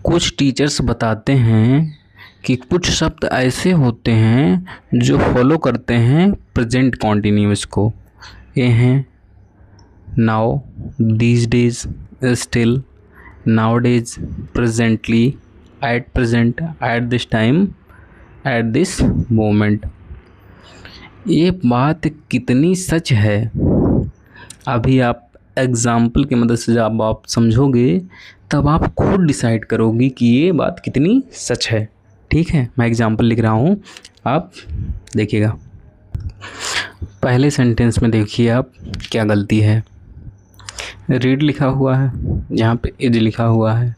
कुछ टीचर्स बताते हैं कि कुछ शब्द ऐसे होते हैं जो फॉलो करते हैं प्रेजेंट कॉन्टिन्यूअस को। ये हैं now, these days, still, now days, presently, at present, eight this time, at this moment. ये बात कितनी सच है, अभी आप एग्जाम्पल की मदद से जब आप समझोगे तब आप खुद डिसाइड करोगे कि ये बात कितनी सच है। ठीक है, मैं एग्जाम्पल लिख रहा हूँ, आप देखिएगा। पहले सेंटेंस में देखिए आप क्या गलती है। रीड लिखा हुआ है, यहाँ पे इज लिखा हुआ है।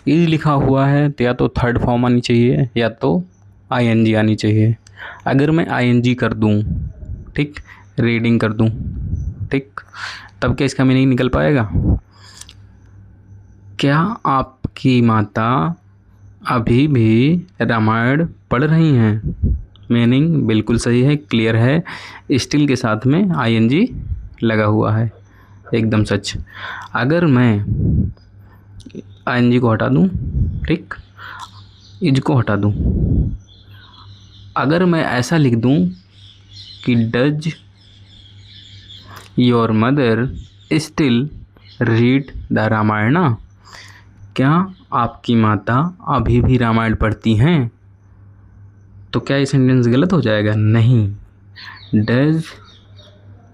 इज लिखा हुआ है तो या तो थर्ड फॉर्म आनी चाहिए या तो आईएनजी आनी चाहिए। अगर मैं आईएनजी कर दूँ, ठीक, रीडिंग कर दूँ, ठीक, तब क्या इसका मीनिंग निकल पाएगा? क्या आपकी माता अभी भी रामायण पढ़ रही हैं? मीनिंग बिल्कुल सही है, क्लियर है। स्टिल के साथ में आईएनजी लगा हुआ है, एकदम सच। अगर मैं आईएनजी को हटा दूं, ठीक, इज को हटा दूं, अगर मैं ऐसा लिख दूं कि does your mother still read the Ramayana, क्या आपकी माता अभी भी रामायण पढ़ती हैं? तो क्या ये सेंटेंस गलत हो जाएगा? नहीं। Does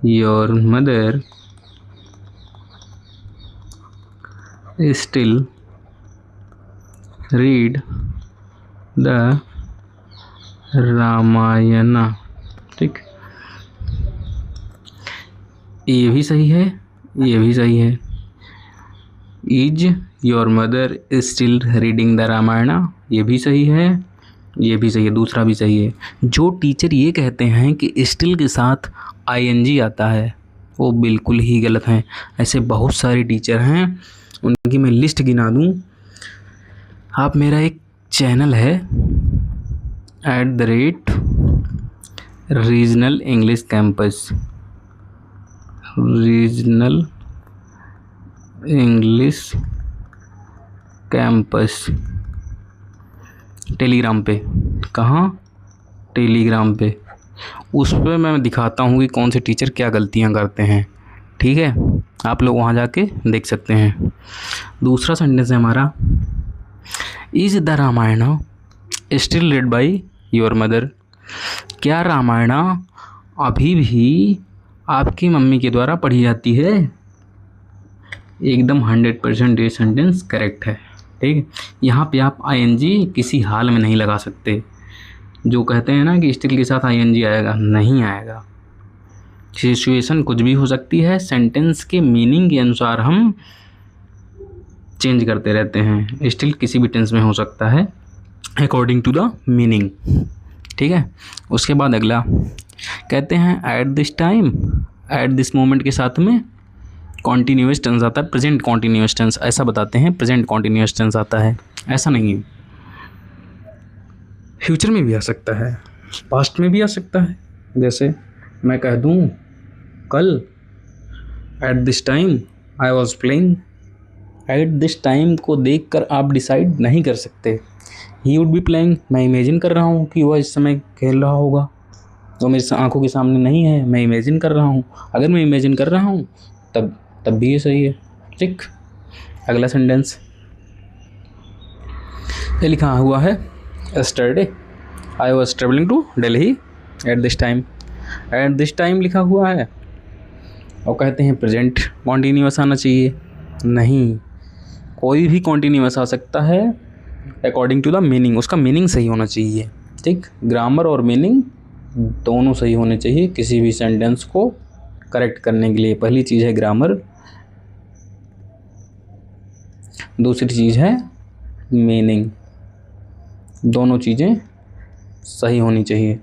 your mother still read the Ramayana, ठीक, ये भी सही है, ये भी सही है। Is your mother still reading the Ramayana, ये भी सही है, ये भी सही है, दूसरा भी सही है। जो टीचर ये कहते हैं कि स्टिल के साथ आईएनजी आता है वो बिल्कुल ही गलत हैं। ऐसे बहुत सारे टीचर हैं, उनकी मैं लिस्ट गिना दूं। आप, मेरा एक चैनल है @regional English campus, regional English campus, Telegram पे। कहाँ? टेलीग्राम पे। उस पर मैं दिखाता हूँ कि कौन से टीचर क्या गलतियाँ करते हैं। ठीक है, आप लोग वहाँ जाके देख सकते हैं। दूसरा सेंटेंस है हमारा, is the Ramayana still read by your mother, क्या रामायण अभी भी आपकी मम्मी के द्वारा पढ़ी जाती है? एकदम 100% ये सेंटेंस करेक्ट है। ठीक, यहाँ पे आप आईएनजी किसी हाल में नहीं लगा सकते। जो कहते हैं ना कि स्टिल के साथ आईएनजी आएगा, नहीं आएगा। सिचुएशन कुछ भी हो सकती है, सेंटेंस के मीनिंग के अनुसार हम चेंज करते रहते हैं। स्टिल किसी भी टेंस में हो सकता है अकॉर्डिंग टू द मीनिंग। ठीक है, उसके बाद अगला कहते हैं eight this time, at this moment के साथ में कॉन्टीन्यूअस टेंस आता है, प्रेजेंट कॉन्टीन्यूअस टेंस। ऐसा बताते हैं प्रेजेंट कॉन्टीन्यूअस टेंस आता है, ऐसा नहीं है। फ्यूचर में भी आ सकता है, पास्ट में भी आ सकता है। जैसे मैं कह दूँ कल eight this time I was playing, eight this time को देखकर आप डिसाइड नहीं कर सकते। ही वुड बी प्लेइंग, मैं इमेजिन कर रहा हूँ कि वह इस समय खेल रहा होगा, तो मेरी आंखों के सामने नहीं है, मैं इमेजिन कर रहा हूँ। अगर मैं इमेजिन कर रहा हूँ तब भी ये सही है। ठीक, अगला सेंटेंस ये लिखा हुआ है, yesterday I was travelling to Delhi at this time. At this time लिखा हुआ है और कहते हैं प्रेजेंट कॉन्टीन्यूअस आना चाहिए। नहीं, कोई भी कॉन्टीन्यूअस आ सकता है अकॉर्डिंग टू द मीनिंग, उसका मीनिंग सही होना चाहिए। ठीक, ग्रामर और मीनिंग दोनों सही होने चाहिए किसी भी सेंटेंस को करेक्ट करने के लिए। पहली चीज़ है ग्रामर, दूसरी चीज़ है मीनिंग, दोनों चीज़ें सही होनी चाहिए।